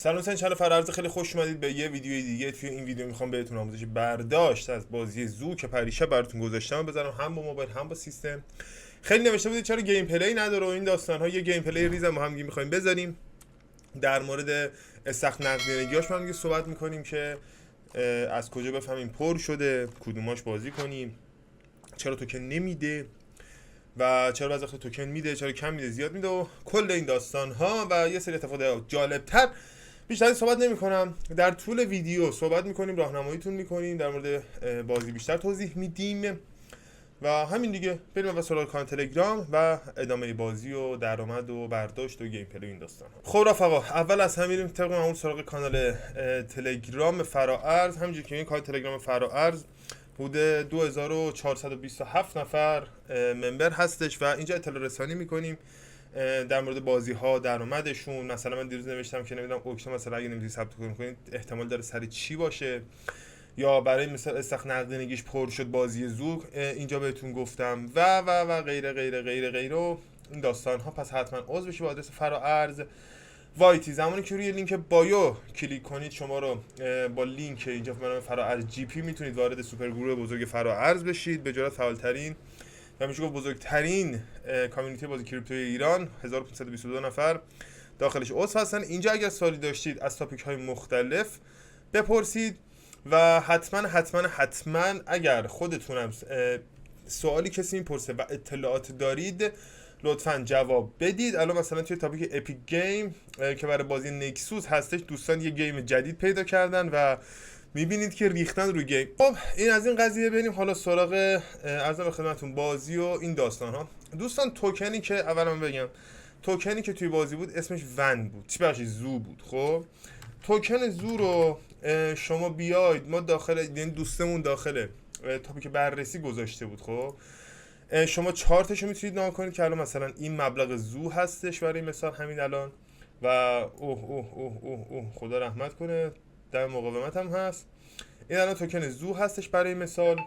سلام سن فرارز، خیلی خوش اومدید به یه ویدیوی دیگه. توی این ویدیو میخوام بهتون آموزش برداشت از بازی زو که پریشب براتون گذاشتم بذارم، هم با موبایل هم با سیستم. خیلی نوشته بودید چرا گیم پلی نداره و این داستان ها. یه گیم پلی ریزم با هم دیگه میخوایم بذاریم. در مورد سخت نقدینگیاش من دیگه صحبت میکنیم که از کجا بفهمیم پر شده، کدوماش بازی کنیم، چرا توکن نمیده و چرا بعضی وقتا توکن میده، چرا کم میده زیاد میده و کل این داستان ها و یه سری اتفاقات جالب تر. بیشتر صحبت نمی کنم، در طول ویدیو صحبت میکنیم، راهنماییتون میکنیم، در مورد بازی بیشتر توضیح میدیم و همین دیگه. بریم و سراغ کانال تلگرام و ادامه بازی و درآمد و برداشت و گیم پلی این داستان. خب رفقا، اول از همه میریم طبق معمول سراغ کانال تلگرام فراارز. همونجوری که این کانال تلگرام فراارز حدود 2427 نفر ممبر هستش و اینجا اطلاع رسانی میکنیم در مورد بازی ها، درآمدشون. مثلا من دیروز نوشتم که نمیدونم اوکتا مثلا اگه نمیتونید ثبت کنید احتمال داره سر چی باشه، یا برای مثلا استخ نقدینگیش پر شد بازی زوگ، اینجا بهتون گفتم و غیره غیره غیره غیره و این داستان ها. پس حتما عضو بشید با آدرس فراارز وایتی. زمانی که روی لینک بایو کلیک کنید شما رو با لینک اینجا به نام فراارز جی پی میتونید وارد سوپر گروه بزرگ فراارز بشید. به جرات فعالترین و میشه گفت بزرگترین کامیونیتی بازی کریپتوی ایران، 1522 نفر داخلش عضو هستن. اینجا اگر سوالی داشتید از تاپیک های مختلف بپرسید و حتما اگر خودتونم سوالی کسی میپرسه و اطلاعات دارید لطفا جواب بدید. الان مثلا توی تاپیک اپیک گیم که برای بازی نکسوس هستش، دوستان یه گیم جدید پیدا کردن و میبینید که ریختن روی گیم. خب این از این قضیه. بریم حالا سراغ عرض به خدمتتون بازی و این داستان ها. دوستان توکنی که اولا بگم، توکنی که توی بازی بود اسمش ون بود، چی بخشی زو بود. خب توکن زو رو شما بیاید، ما داخل یعنی دوستمون داخل تاپیک بررسی گذاشته بود. خب شما چارتشو میتونید نگاه کنید که الان مثلا این مبلغ زو هستش برای مثال همین الان و اوه خدا رحمت کنه در مقاومت هم هست. این الان توکن زو هستش برای مثال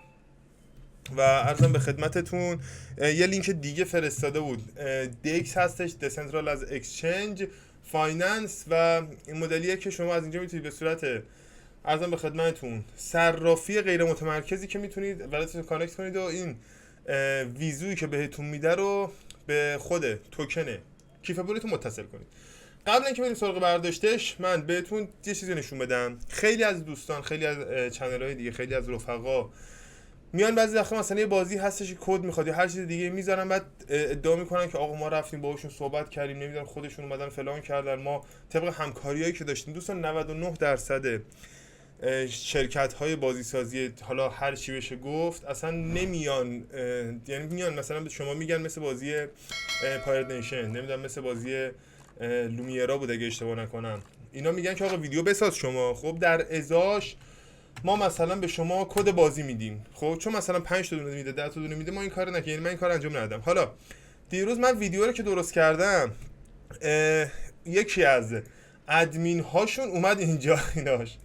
و عرضم به خدمتتون یه لینک دیگه فرستاده بود، دیکس هستش، دسنترال از اکسچنج فایننس و این مدلیه که شما از اینجا میتونید به صورت عرضم به خدمتتون صرافی غیر متمرکزی که میتونید ولتتون کانکت کنید و این ویزویی که بهتون میده رو به خود توکن کیف پولتون متصل کنید. قبل اینکه بریم سراغ برداشتش من بهتون یه چیزی نشون بدم. خیلی از دوستان، خیلی از چنل‌های دیگه، خیلی از رفقا میان بعضی وقتا مثلا یه بازی هستش که کد میخواد یا هر چیز دیگه میذارن، بعد ادعا میکنن که آقا ما رفتیم باهاشون صحبت کردیم، نمیدونم خودشون اومدن فلان کردن، ما طبق همکاریایی که داشتیم. دوستان 99% شرکت های بازی سازی، حالا هر چی بشه گفت، اصلا نمیان، یعنی میان مثلا به شما میگن مثل بازی پایرت نیشن، نمیدونم مثل بازی لومیرا بود اگه اشتباه نکنم، اینا میگن که آقا ویدیو بساز شما. خب در ازاش ما مثلا به شما کد بازی میدیم. خب چون مثلا 5 تا دونه میده، 10 تا دونه میده، ما این کارو نکنیم، یعنی من این کار انجام ندادم. حالا دیروز من ویدیو رو که درست کردم یکی از ادمین هاشون اومد اینجا، ایناش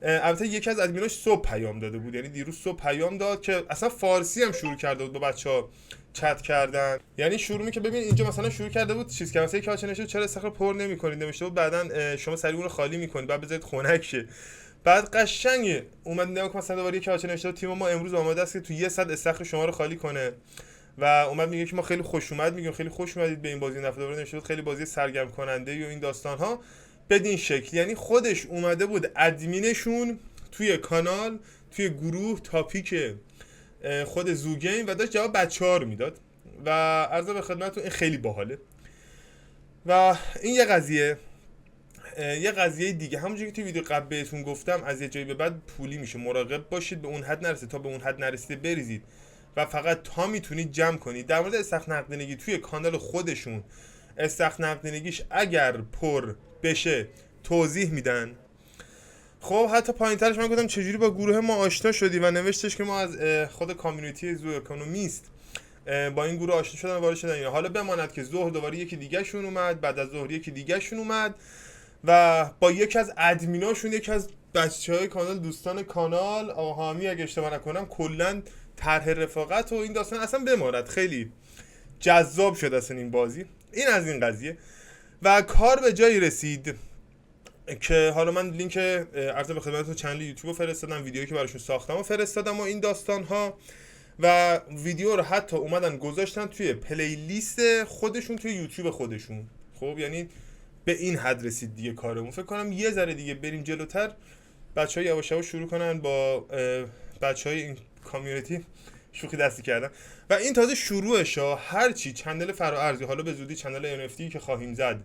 البته یکی از ادمیناش صبح پیام داده بود، یعنی دیروز صبح پیام داد که اصلا فارسی هم شروع کرده بود با بچه‌ها چت کردن. یعنی شروع می که ببین اینجا مثلا شروع کرده بود چیز که مثلا یکی نشه چرا استخر پر نمی‌کنید نوشته بود، بعدن شما سریع اون رو خالی می‌کنید بعد بذارید خنک شه. بعد قشنگ اومد نگاه مثلا دوباره یکی نوشته تیم ما امروز آماده است که تو یه صد استخر شما رو خالی کنه و اومد میگه که ما خیلی خوش اومد میگیم، خیلی خوش اومدید به این بازی. نفر دوباره نوشته بود خیلی بازی سرگرم کننده و این داستان ها بدین شکل. یعنی خودش اومده بود ادمینشون توی کانال، توی گروه تاپیک خود زو گیم و داشت جواب بچه‌ها رو میداد و عرض به خدمتتون این خیلی باحاله. و این یه قضیه. یه قضیه دیگه، همونجوری که توی ویدیو قبل بهتون گفتم، از یه جایی به بعد پولی میشه، مراقب باشید به اون حد نرسید. تا به اون حد نرسیده بریزید و فقط تا میتونید جمع کنید. در مورد استخ نقدینگی توی کانال خودشون استخ نقدینگیش اگر پر بشه توضیح میدن. خب حتی پایینترش من گفتم چجوری با گروه ما آشنا شدی و نوشتش که ما از خود کامیونیتی زو اکونومیست با این گروه آشنا شدن و وارد شدن اینا. حالا بماند که ظهر دوباره یکی دیگه شون اومد، بعد از ظهر یکی دیگه شون اومد و با یکی از ادمیناشون، یکی از بچه‌های کانال، دوستان کانال، آقا حامی اگه اشتباه نکنم، کلا طرح رفاقت و این داستان اصلا بماند. خیلی جذاب شد اصلا این بازی. این از این قضیه و کار به جایی رسید. که حالا من لینک عرض به خدمتتون چنل یوتیوب فرستادم، ویدیویی که براشون ساختم و فرستادم و این داستان ها، و ویدیو رو حتی اومدن گذاشتن توی پلیلیست خودشون توی یوتیوب خودشون. خب یعنی به این حد رسید دیگه کارمون. فکر کنم یه ذره دیگه بریم جلوتر، بچه‌ها یواش یواش شروع کنن با بچه‌های این کامیونیتی شوخی دستی کردن و این تازه شروعش ها. هرچی چنل فراارزی حالا به زودی چنل NFT که خواهیم زد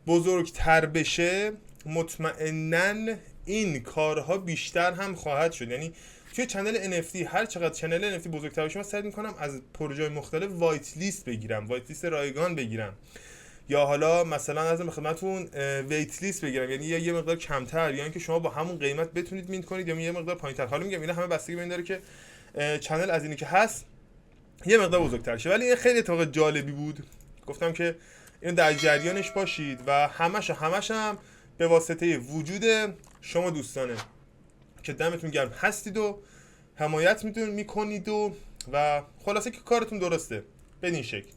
بزرگتر بشه، مطمئناً این کارها بیشتر هم خواهد شد. یعنی توی چنل NFT هر چقدر چنل NFT بزرگتر بشه من سعی می‌کنم از پروژه‌های مختلف وایت لیست بگیرم، وایت لیست رایگان بگیرم، یا حالا مثلا از خدمتتون ویت لیست بگیرم، یعنی یه مقدار کمتر، یا اینکه شما با همون قیمت بتونید مینت کنید یا یه مقدار پایین‌تر. حالا میگم اینا همه بستگی به این داره که چنل از اینی که هست یه مقدار بزرگتر شه. ولی این خیلی اتفاق جالبی بود، گفتم که اینو در جریانش باشید و همش هم به واسطه وجود شما دوستانه که دمتون گرم هستید و حمایت میکنید و خلاصه که کارتون درسته بدین شکل.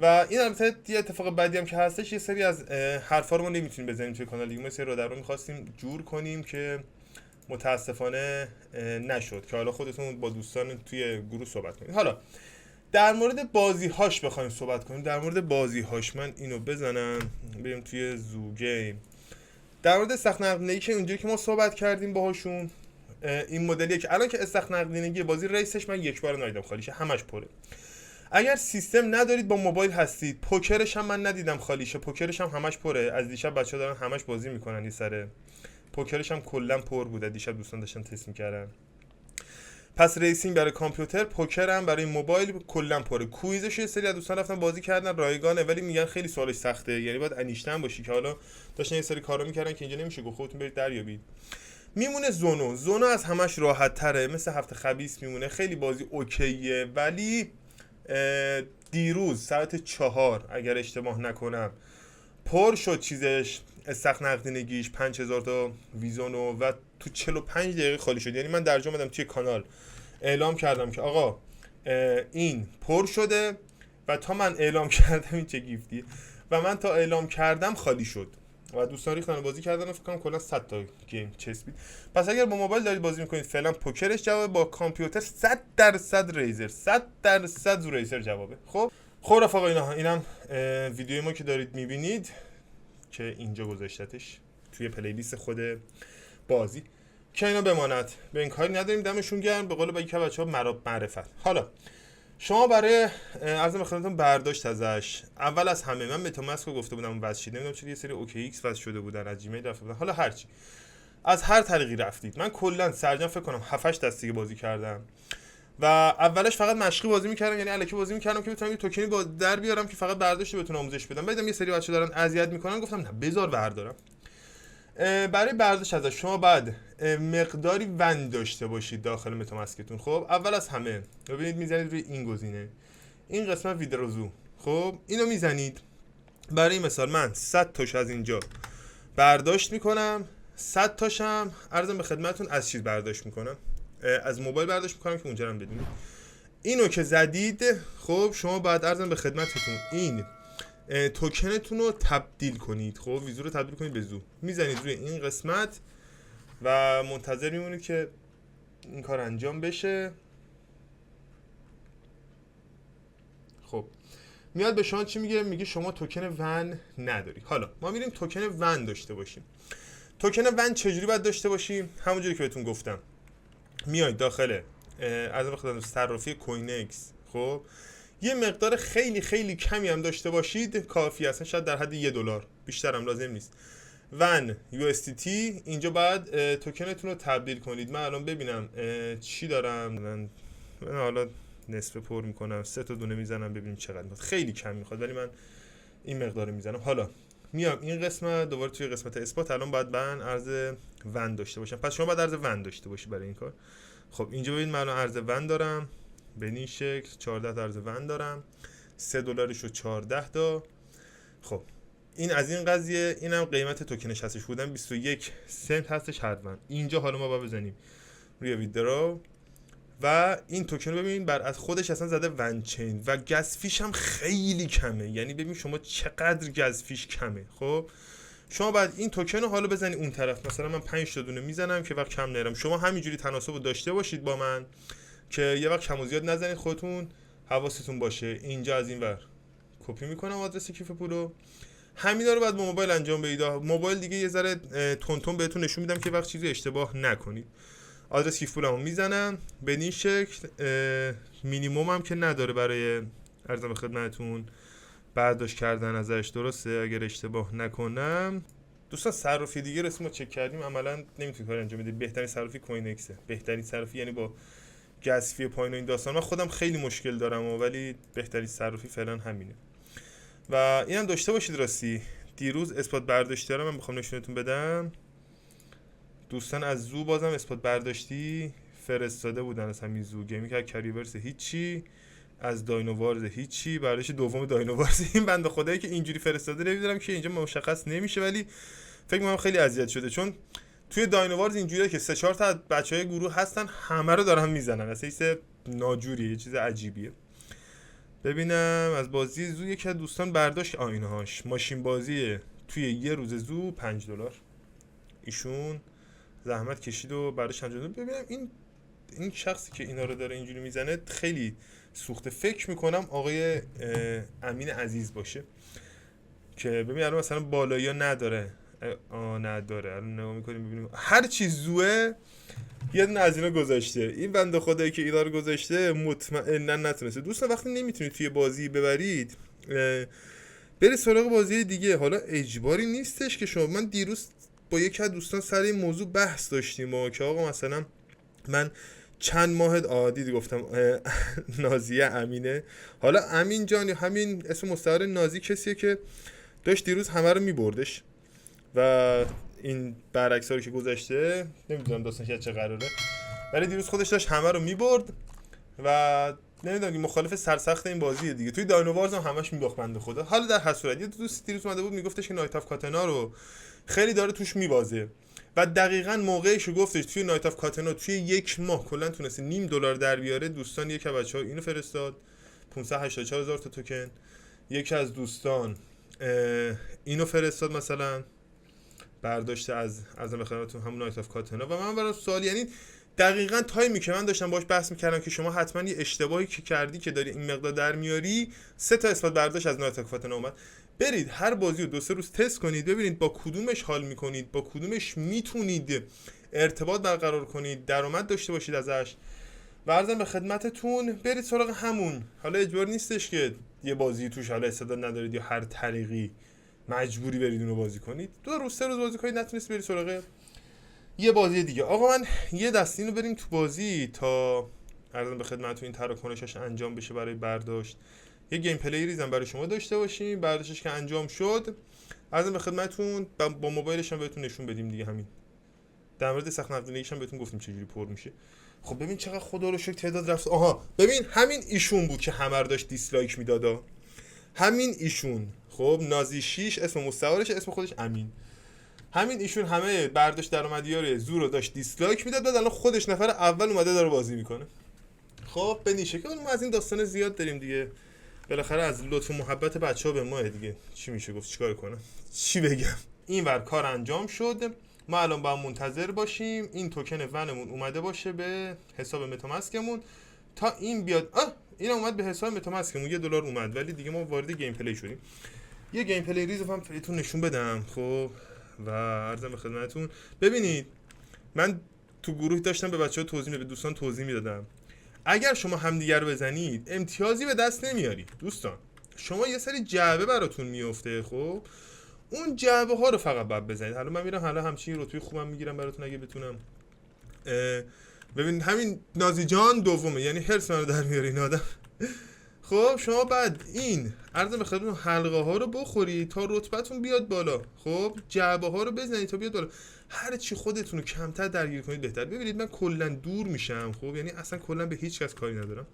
و این البته یه اتفاق بعدی هم که هستش، یه سری از حرفا رو ما نمیتونیم بزنیم توی کانال دیگه، ما سری رو در رو می‌خواستیم جور کنیم که متاسفانه نشد، که حالا خودتون با دوستان توی گروه صحبت کنید. حالا در مورد بازی‌هاش بخوایم صحبت کنیم، در مورد بازی‌هاش من اینو بزنم بریم توی زو گیم. در مورد سخت نقدینگی که اونجایی که ما صحبت کردیم باهاشون، این مدلیه که الان که سخت نقدینگی بازی ریسش من یک بار ندیدم خالیشه، همش پره. اگر سیستم ندارید با موبایل هستید، پوکرش هم من ندیدم خالیشه، پوکرش هم همش پره. از دیشب بچه‌ها دارن همش بازی میکنن، این سره پوکرش هم کلا پر بوده، دیشب دوستان داشتن تست میکردن. پس ریسینگ برای کامپیوتر، پوکر هم برای موبایل کلا پره. کویزش یه سری از دوستان رفتن بازی کردن، رایگانه، ولی میگن خیلی سوالش سخته، یعنی باید انیشتن باشی، که حالا داشتن یه سری کارا میکردن که اینجا نمیشه گفت، خودتون برید دریابید. میمونه زونو از همش راحت تره، مثل هفته خبیث میمونه، خیلی بازی اوکیه. ولی دیروز ساعت 4 اگر اشتباه نکنم پر شد چیزش، سخت نقدینگیش 5000 تا ویزونو و تو 45 دقیقه خالی شد. یعنی من درجا اومدم توی کانال اعلام کردم که آقا این پر شده، و تا من اعلام کردم این چه گیفتیه، و من تا اعلام کردم خالی شد و دوستان ریختن بازی کردن و فکر کنم کلا 100 تا گیم چسبید. پس اگر با موبایل دارید بازی میکنید فعلا پوکرش جوابه، با کامپیوتر 100% ریزر، 100% ریزر جوابه. خب رفقا اینم ویدیوی ما که دارید میبینید که اینجا گذاشتتش توی پلیلیست خود بازی، که اینا بماند، به این کاری نداریم. دمشون گرم، به قول باقی بچه‌ها معرفت. حالا شما برای عرض خدمتتون برداشت ازش، اول از همه من متاماسک رو گفته بودم اون واسه نمیدونم چرا یه سری اوکی ایکس واسه شده بودن، از جیمیل رفته بودن، حالا هرچی از هر طریقی رفتید. من کلا سرجم فکر کنم 7-8 دستی بازی کردم و اولش فقط مشقی بازی میکردم، یعنی الکی بازی میکردم که بتونم یه توکنی با در بیارم که فقط برداشت بتونم آموزش بدم. بعدم یه سری بچه‌ها دارن اذیت میکنن، گفتم نه بذار بردارم. برای برداشت ازش شما بعد مقداری ون داشته باشید داخل متاماسکتون. خب اول از همه ببینید میزنید روی این گزینه، این قسمت ویدروزو، خب اینو میزنید. برای مثال من 100 تاش از اینجا برداشت میکنم، 100 تاشم عرضم به خدمتتون از چیز برداشت میکنم، از موبایل برداشت میکنم که اونجا هم بدونید. اینو که زدید خب شما بعد عرضم به خدمتتون این توکنتون رو تبدیل کنید. خب ویزو رو تبدیل کنید به زو، میزنید روی این قسمت و منتظر میمونید که این کار انجام بشه. خب میاد به شما چی میگه؟ میگه شما توکن ون نداری. حالا ما میریم توکن ون داشته باشیم. توکن ون چجوری باید داشته باشیم؟ همونجوری که بهتون گفتم، میاید داخل از خدمتتون صرافی کوینکس، خب یه مقدار خیلی خیلی کمی هم داشته باشید کافی است، شاید در حد $1، بیشتر هم لازم نیست. ون USDT اینجا بعد توکنتون رو تبدیل کنید. من الان ببینم چی دارم، من حالا نصف پر میکنم، 3 تا دونه میزنم ببینیم چقدر میخواد. خیلی کم میخواد ولی من این مقدار میزنم. حالا میام این قسمت دوباره توی قسمت اثبات، الان باید من عرض ون داشته باشم، پس شما باید عرض ون داشته باشی برای این کار. خب اینجا ببینید من الان عرض ون دارم به این شکل، 14 تا عرض ون دارم، $3 رو 14 تا. خب این از این قضیه، اینم قیمت توکنش هستش، بودن 21 سنت هستش هر ون. اینجا حالا ما باید بزنیم روی ویدرو و این توکن رو ببینید بر از خودش اصلا زده ون چین و گز فیش هم خیلی کمه، یعنی ببین شما چقدر گز فیش کمه. خب شما بعد این توکن رو حالا بزنی اون طرف. مثلا من 5 تا دونه میزنم که وقت کم نرم. شما همینجوری تناسب رو داشته باشید با من که یه وقت کم و زیاد نزنید، خودتون حواستون باشه. اینجا از این ور کپی میکنم آدرس کیف پولو. همینا رو بعد با موبایل انجام بدید. موبایل دیگه یه ذره تون بهتون نشون میدم که وقت چیزی اشتباه نکنید. آدرس کیف پولمو میزنم به این شکل. مینیمم هم که نداره برای عرضم خدمتتون برداشت کردن ازش، درسته اگر اشتباه نکنم. دوستان صرافی دیگه رسیم رو چک کردیم، عملا نمیتونید کار انجام بدید. بهترین صرافی کوین اکسه. بهترین صرافی یعنی با گز فی پایین و این داستان. من خودم خیلی مشکل دارم ولی بهترین صرافی فعلا همینه. و اینم داشته باشید راستی دیروز اثبات برداشتی رو من میخوام نشونتون بدم. دوستان از زو بازم اثبات برداشتی فرستاده بودن، از همین زو گیمی که کریورس هیچی، از داینووارز هیچی، برداشت دوم داینووارز. این بنده خدایی که اینجوری فرستاده نمیدونم که اینجا مشخص نمیشه، ولی فکر می‌کنم خیلی اذیت شده، چون توی داینووارز اینجوریه که 3-4 تا بچهای گروه هستن همه رو دارن میزنن. اصلا چیز ناجوریه، یه چیز عجیبیه. ببینم از بازی زو یکی از دوستان برداشت اینهاش ماشین بازیه توی یه روز زو $5 ایشون زحمت کشید و برداشت $5. ببینم این شخصی که اینا رو داره اینجوری میزنه خیلی سوخته. فکر میکنم آقای امین عزیز باشه که ببین الان مثلا بالایی نداره. نداره. الان نگاه میکنیم ببینیم هر چی زوه یه دونه از اینا گذاشته. این بنده خدایی که اینا رو گذاشته مطمئنا نتونسته. دوستان وقتی نمیتونید توی بازی ببرید برید سراغ بازی دیگه. حالا اجباری نیستش که شما، من دیروز با یکی از دوستان سر این موضوع بحث داشتیم که آقا مثلا من چند ماه دید گفتم نازیه امینه. حالا امین جان همین اسم مستعار نازی کسیه که داشت دیروز همه رو میبردش و این برعکس رو که گذاشته نمیدونم داستانش چه قراره، ولی دیروز خودش داشت همه رو میبرد و نمیدونم مخالف سرسخت این بازیه دیگه. توی داینووارز هم همش میباخت بنده خدا. حالا در هر صورت یه دوست دیروز اومده بود میگفتش که نایت آف کاتنا رو خیلی داره توش میبازه و دقیقاً موقعیشو گفتش توی نایت آف کاتنا توی یک ماه کلا تونسته $0.5 در بیاره. دوستان یکی از بچه‌ها اینو فرستاد 584,000 تا توکن. یکی از دوستان اینو فرستاد مثلا برداشته از خدمتتون همون نایت آف کاتنا. و من برام سوال، یعنی دقیقاً تایمی که من داشتم باهاش بحث می‌کردم که شما حتما یه اشتباهی که کردی که داری این مقدار در میاری، 3 تا اثبات برداشت از نایت آف کاتنا اومد. برید هر بازی رو 2-3 روز تست کنید، ببینید با کدومش حال میکنید، با کدومش میتونید ارتباط برقرار کنید، درآمد داشته باشید ازش و عرضم به خدمتتون برید سراغ همون. حالا اجبار نیستش که یه بازی توش حالا استعداد ندارید یا هر طریقی مجبوری برید اونو بازی کنید. 2 روز 3 روز بازی کنید نتونید برید سراغ یه بازی دیگه. آقا من یه دستینو بریم تو بازی تا عرضم به خدمتتون این تراکنشش انجام بشه برای برداشت. یه گیم پلی ریزم برای شما داشته باشیم، برداشتش که انجام شد عرضم به خدمتتون با موبایلش هم بهتون نشون بدیم دیگه. همین در مورد سخت نقدینگیش هم بهتون گفتیم چجوری پر میشه. خب ببین چقدر خدا رو شکر تعداد رفت. آها ببین همین ایشون بود که همه رو داشت دیسلایک میدادا. همین ایشون. خب نازی 6 اسم مستعارش، اسم خودش امین. همین ایشون همه برداشت درآمدیار زور رو داشت دیسلایک میداد، بعد الان خودش نفر اول اومده داره بازی میکنه. خب به نیشه که ما از این داستان زیاد داریم دیگه. بالاخره از لطف و محبت بچه‌ها به ما دیگه چی میشه گفت، چیکار کنم، چی بگم. اینور کار انجام شد، ما الان باید منتظر باشیم این توکن ونمون اومده باشه به حساب متاماسکمون تا این بیاد. این اومد به حساب متاماسکمون $1 اومد، ولی دیگه ما وارد گیم پلی شدیم. یه گیم پلی ریز رو هم بهتون نشون بدم. خب و عرضم به خدمتتون ببینید من تو گروه داشتم به بچه‌ها به دوستان توضیح میدادم. اگر شما همدیگر رو بزنید امتیازی به دست نمیارید دوستان. شما یه سری جعبه براتون میفته، خب اون جعبه ها رو فقط باید بزنید. حالا من میرم حالا همچین رتبه خوبم میگیرم براتون اگه بتونم. ببین همین نازی جان دومه، یعنی هرس من رو در میاره این آدم. خب شما بعد این عرض به خدمتتون حلقه ها رو بخورید تا رتبتون بیاد بالا. خب جعبه ها رو بزنید تا بیاد بالا. هر چی خودتون رو کمتر درگیر کنید بهتر. ببینید من کلا دور میشم، خب یعنی اصلا کلا به هیچ کس کاری ندارم.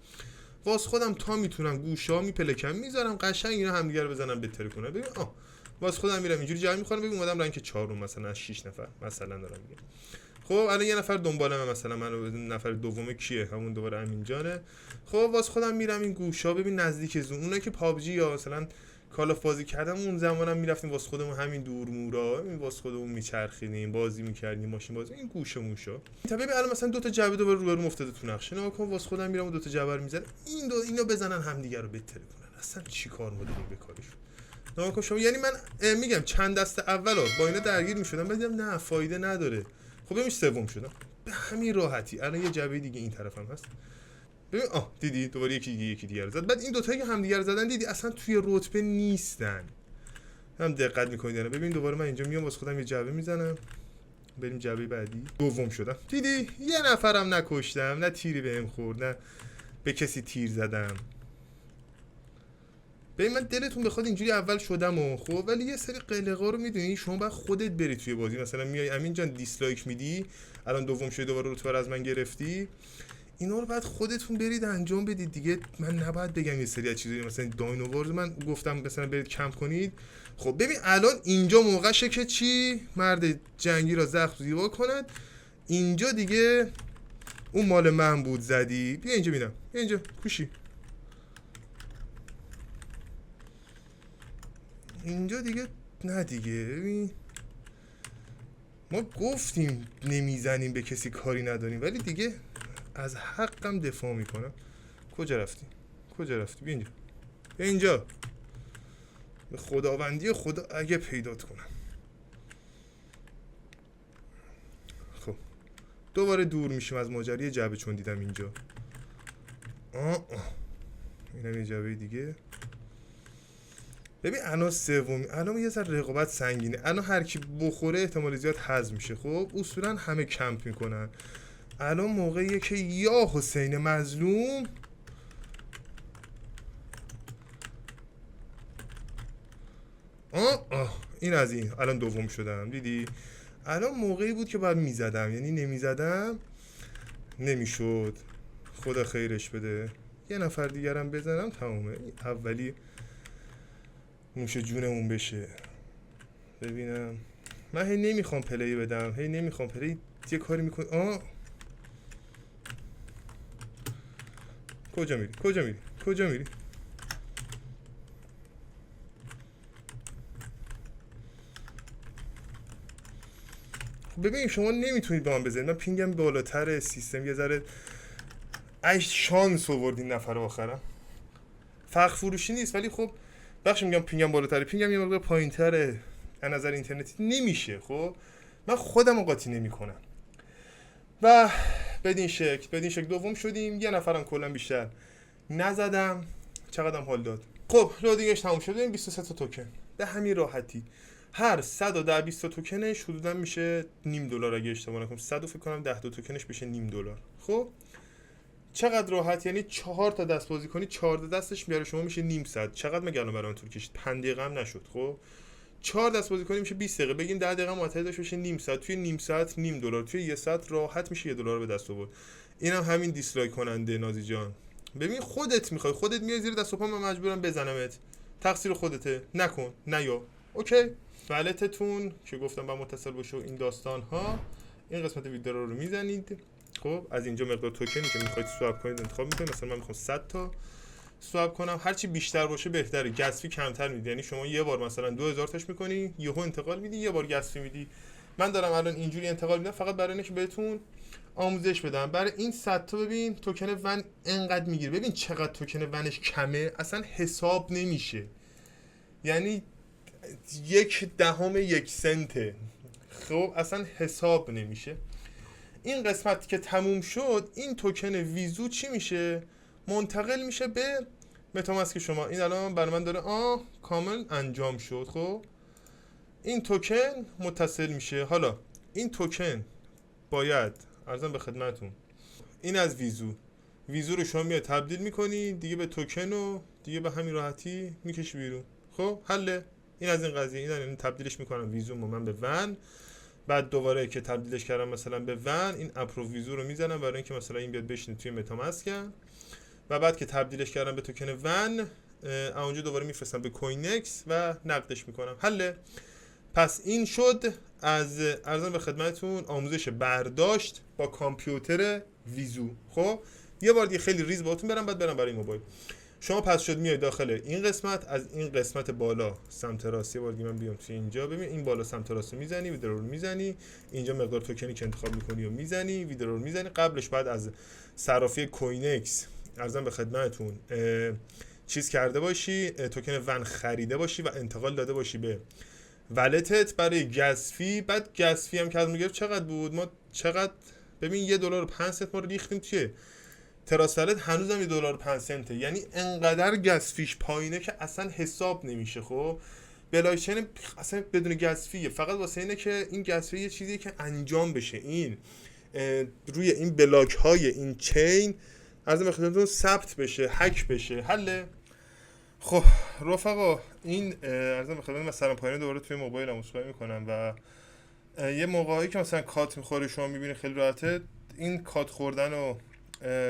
واس خودم تا میتونم گوشه‌ها میپلکم میذارم قشنگ اینا همدیگه رو بزنن بهتر کنه. ببین واس خودم میرم اینجوری جمع میخورم. ببین اومدم رنگ 4 مثلا از 6 نفر مثلا دارم میگم. خب الان یه نفر دنبالمه، مثلا من نفر دومه کیه؟ همون دوباره امین جانه. خب واسه خودم میرم این گوشا ببین نزدیک زون اونایی که پابجی یا مثلا کال آف بازی کردم اون زمانم میرفتیم واسه خودمون همین دور مورا، همین واسه خودمون میچرخیدیم، بازی میکردیم، ماشین بازی، این گوشه موشا. تا ببین الان مثلا دو تا جعبه دوباره روبرو افتاده تو نقشه، نگاه واسه خودم میرم و دو تا جعبه رو میزنم، اینو بزنن همدیگه رو بتره کنن. اصلا چیکار ما داریم به کارش؟ نگاه شما، یعنی من میگم چند دست اول با اینا درگیر میشدم، بعد دیدم نه فایده نداره. خب ببین سوم شدم به همین راحتی. الان یه جعبه دیگه این طرفم هست. ببین دیدی دوباره یکی دیگه رو زد. بعد این دو تایی که همدیگه رو زدن دیدی اصلا توی رتبه نیستن. هم دقت می‌کنید نه؟ ببین دوباره من اینجا میام واسه خودم یه جعبه میزنم، بریم جعبه بعدی. دوم شدم. دیدی یه نفرم نکشتم، نه تیری بهم خورد، نه به کسی تیر زدم. ببین من دلتون بخواد اینجوری اول شدم و خب، ولی یه سری قلقا رو میدونی شما باید خودت بری توی بازی. مثلا میای امین جان دیسلایک میدی، الان دوم شدی دوباره رتبه از من گرفتی، اینا رو بعد خودتون برید انجام بدید دیگه. من نباید بگم یه سری از چیزایی مثلا داینووارز من گفتم مثلا برید کمپ کنید. خب ببین الان اینجا موقعشه که چی مرد جنگی را زخم زیبا کند. اینجا دیگه اون مال من بود زدی، بیا اینجا ببینم، بیا اینجا کوشی. اینجا دیگه نه دیگه. ببین ما گفتیم نمیزنیم به کسی کاری نداریم، ولی دیگه از حقم دفاع میکنم. کجا رفتی؟ بیا اینجا، بیا اینجا. به خداوندی خدا اگه پیدات کنم. خب دوباره دور میشیم از ماجرای جعبه چون دیدم اینجا. اینم یه جعبه دیگه. ببین الان سومی، الان یه ذره رقابت سنگینه. الان هر کی بخوره احتمال زیاد هضم میشه. خب اصولا همه کمپ میکنن. الان موقعیه که یا حسین مظلوم این از این. الان دوم شدم دیدی. الان موقعی بود که باید میزدم، یعنی نمیزدم نمیشد. خدا خیرش بده، یه نفر دیگرم بزنم تمومه. اولی نوش جونمون بشه. ببینم من هی نمیخوام پلی بدم، یه کاری میکنم. کجا میری؟ ببین شما نمیتونید با من بزنید. من پینگم بالاتر سیستم یه ذره شانس آوردین نفر آخرم. فخر فروشی نیست، ولی خب بخش میگم پینگم بالاتره، پینگم یه مقدار پایینتره از نظر اینترنتی نمیشه. خب من خودم رو قاطی نمیکنم و بدین شکل دوم شدیم. یه نفرم کلا بیشتر نزدم. چقدرم حال داد. خب لودینگش تموم شد. این 23 تا توکن به همین راحتی. هر 120 تا توکنش حدودا میشه $0.5 اگه اشتباه نکنم. 100 فکر کنم 10 تا توکنش بشه $0.5. خب چقدر راحت، یعنی 4 تا دست بازی کنی 14 دستش میاره شما میشه نیم ساعت. چقدر مگه الان برام طول کشید؟ 5 دقیقه هم نشد. خب 4 دست بازی کنی میشه 20 دقیقه. بگین 10 دقیقه معطل داشت بشه نیم ساعت. توی نیم ساعت $0.5، توی یه ساعت راحت میشه $1 به دست آورد. اینم همین دیسلایک کننده نازی جان. ببین خودت میخوای، خودت میای زیر دست و پا، من مجبورم بزنمت. تقصیر خودته. نکن نیا. اوکی ولتتون که گفتم با متصل باشه این داستان ها. این قسمت ویدیو رو میزنید. خب از اینجا مقدار توکنی که میخواید سواب کنید انتخاب میکنید. مثلا من میخوام 100 تا سواب کنم. هرچی بیشتر باشه بهتره. گس فی کمتر میدی، یعنی شما یه بار مثلا 2000 تاش میکنی یهو انتقال میدی، یه بار گس فی میدی. من دارم الان اینجوری انتقال میدم فقط برای اینکه بهتون آموزش بدم. برای این 100 تا ببین توکن ون انقدر میگیره. ببین چقدر توکن ونش کمه، اصلا حساب نمیشه. یعنی 0.1 سنته. خب اصلا حساب نمیشه. این قسمت که تموم شد این توکن ویزو چی میشه؟ منتقل میشه به متاماسک شما. این الان برای من داره کامل انجام شد. خب این توکن متصل میشه. حالا این توکن باید عرضم به خدمتون، این از ویزو رو شما میاد تبدیل میکنی دیگه به توکن و دیگه به همین راحتی میکشی بیرون. خب حله. این از این قضیه. این تبدیلش میکنم ویزو من به ون. بعد دوباره که تبدیلش کردم مثلا به ون، این اپروو ویزو رو میزنم برای اینکه مثلا این بیاد بشینه توی متاماسک. و بعد که تبدیلش کردم به توکن ون، اونجا دوباره میفرستم به کوینکس و نقدش میکنم. حله. پس این شد از عرضم به خدمتتون آموزش برداشت با کامپیوتر ویزو. خب یه بار دیگه خیلی ریز باهاتون برم بعد برم برای موبایل. شما پس شد میای داخل این قسمت، از این قسمت بالا سمت راست، یه بار دیگه من بیام توی اینجا، ببین این بالا سمت راست رو میزنی، ویدرو رو میزنی، اینجا مقدار توکنی که انتخاب میکنی و میزنی، ویدرو رو میزنی. قبلش بعد از صرافی کوینکس ارزم به خدمتتون چیز کرده باشی، توکن ون خریده باشی و انتقال داده باشی به ولتت برای گز فی. بعد گز فی هم که از میگرفت چقدر بود؟ ما چقدر ببین $1.05 ما رو ریختیم توی تراس ولت، هنوزم $1.05. یعنی انقدر گز فیش پایینه که اصلا حساب نمیشه. خب بلاکچین اصلا بدون گز فیه، فقط واسه اینه که این گز فی یه چیزیه که انجام بشه، این روی این بلاک های این چین از این خدمتتون ثبت بشه، هک بشه، حله. خب رفقا این ارزم بخدمتتون مثلا پایین دوباره توی موبایلم اسکای میکنم و یه موقعی که مثلا کات میخوره شما میبینی خیلی راحته. این کات خوردن و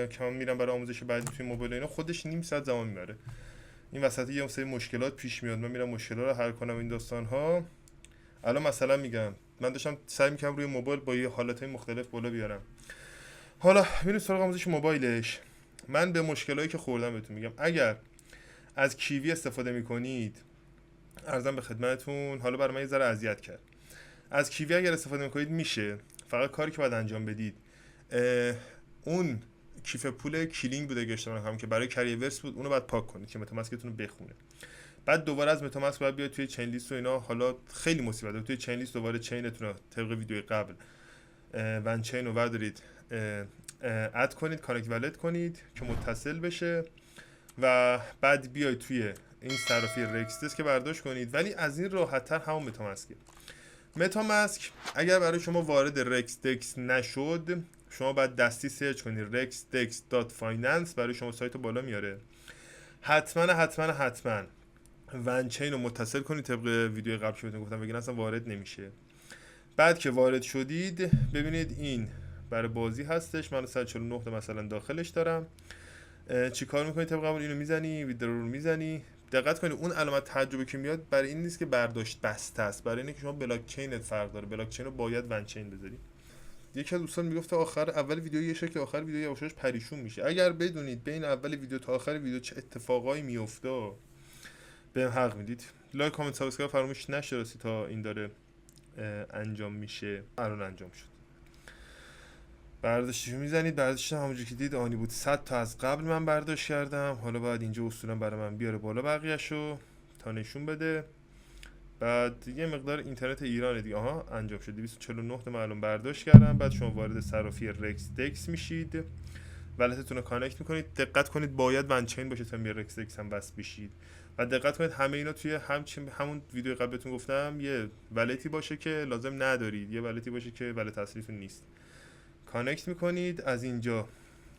که من میرم برای آموزش بعدی توی موبایل اینا خودش نیم ساعت زمان میبره. این وسط یه سری مشکلات پیش میاد، من میرم مشکلات رو حل کنم این داستان ها. الان مثلا میگم من داشتم سعی میکنم روی موبایل با یه حالتهای مختلف بالا بیارم. حالا میریم سراغ آموزش موبایلش. من به مشکلاتی که خوردم بهتون میگم. اگر از کیوی استفاده میکنید ارزم به خدمتتون، حالا برای من یه ذره اذیت کرد. از کیوی اگر استفاده میکنید میشه، فقط کاری که باید انجام بدید اون کیف پول کلینگ بوده که اشتباه هم که برای کریورس بود، اونو بعد پاک کنید که متاماسکتون رو بخونه. بعد دوباره از متاماسک باید بیاید توی چین لیست و اینا. حالا خیلی مصیبته توی چین لیست دوباره چینتون رو طبق ویدیوی قبل ون چین رو بردارید اد کنید، کانکت ولت کنید که متصل بشه و بعد بیاید توی این صرافی رکستس که برداشت کنید. ولی از این راحت‌تر همون متاماسکه. متاماسک اگر برای شما وارد رکسدکس نشد، شما باید دستی سرچ کنید rexdex.finance، برای شما سایت بالا میاره. حتما ون چین رو متصل کنید طبق ویدیو قبل که بهتون گفتم، بگین اصلا وارد نمیشه. بعد که وارد شدید ببینید این برای بازی هستش، من 149 مثلا داخلش دارم. چی کار میکنید؟ طبق قبل اینو میزنی، ویدرو رو میزنی. دقت کنید اون علامت تعجبی که میاد برای این نیست که برداشت بسته است، برای اینه که شما بلاک چینت فرق داره. بلاک چین رو باید ون چین بذاری. یکی از دوستان میگفت آخر اول ویدیو یه شکل، آخر ویدیو یواشاش پریشون میشه. اگر بدونید بین اول ویدیو تا آخر ویدیو چه اتفاقایی میفته بهم حق میدید. لایک، کامنت، سابسکرایب فراموش نشه تا این داره انجام میشه. الان انجام شد. برداشتشو میزنید. برداشتش همونجوری که دید آنی بود. 100 تا از قبل من برداشت کردم. حالا باید اینجا اصولا برای من بیاره بالا بقیه‌شو تا نشون بده. بعد یه مقدار اینترنت ایران دیگه. آها انجام شد. 249 تا الان برداشت کردم. بعد شما وارد صرافی رکسدکس میشید. ولتتون رو کانکت میکنید. دقت کنید باید ون چین باشه تا رکسدکس هم وصل بشید. و دقت کنید همه اینا توی همون ویدیو قبل بهتون گفتم یه ولتی باشه که لازم ندارید، یه ولتی باشه که ولت اصلیتون نیست. کانکت میکنید. از اینجا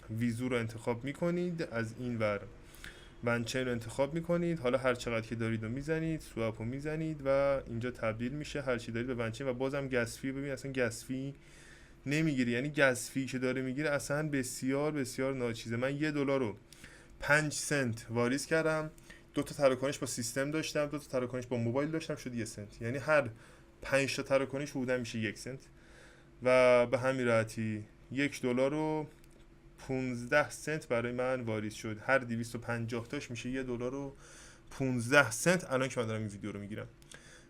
ویزو رو انتخاب میکنید، از این ور ون چین رو انتخاب میکنید. حالا هر چقدر که دارید رو میزنید، سواپ رو میزنید و اینجا تبدیل میشه هر چی دارید به ون چین. و بازم گز فی ببین اصلا گز فی نمیگیره، یعنی گز فی که داره میگیره اصلا بسیار بسیار ناچیزه. من $1.05 واریز کردم. 2 تا تراکنش با سیستم داشتم، 2 تا تراکنش با موبایل داشتم، شد 1 سنت. یعنی هر 5 تا تراکنش بودن میشه 1 سنت و به همین راحتی $1.15 برای من واریز شد. هر 250 تاش میشه $1.15. الان که من دارم این ویدیو رو میگیرم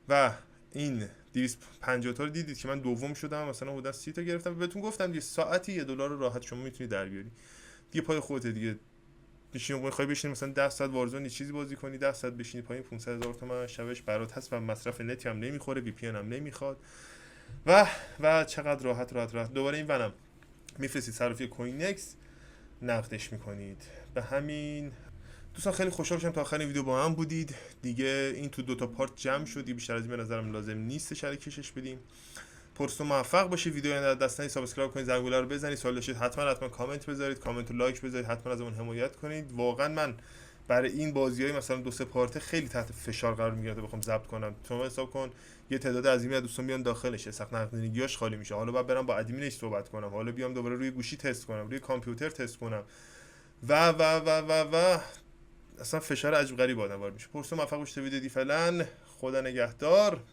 و این 250 تا رو دیدید که من دوم شدم، مثلا بودن 30 تا گرفتم. بهتون گفتم یه ساعتی $1 راحت شما میتونید در بیاری. دیگه پای خودت دیگه. بشین میخوای بشین مثلا 10 ساعت وارزون یه چیزی بازی کنی، 10 ساعت بشینی پایین 500,000 تومان شبش برات هست و مصرف نتی هم نمیخوره، وی پی ان هم نمیخواد و چقدر راحت. دوباره این ونم میفرستید صرافی کوینکس نقدش میکنید. به همین دوستان خیلی خوشحال شدم تا آخر این ویدیو با هم بودید. دیگه این تو 2 تا پارت جمع شد، بیشتر از این به نظرم لازم نیست شرکشش بدیم. پرستو موفق باشید. ویدیو رو دست ندید سابسکرایب کنید، زنگوله رو بزنید، سوال داشتید حتما کامنت بذارید، کامنت و لایک بذارید، حتما ازمون حمایت کنید. واقعا من برای این بازیای مثلا 2-3 پارت خیلی تحت فشار قرار میگیرم تا بخوام ضبط کنم. شما حساب کن یه تعداد عظیمی از دوستان میان داخلش، سخت نقدینگیاش خالی میشه. حالا باید برام با ادمینش صحبت کنم، حالا بیام دوباره روی گوشی تست کنم، روی کامپیوتر تست کنم و اصلا فشار عجیب غریب آدم وارد میشه. پرستو موفق باشید. ویدیو دی فعلا خدا نگهدار.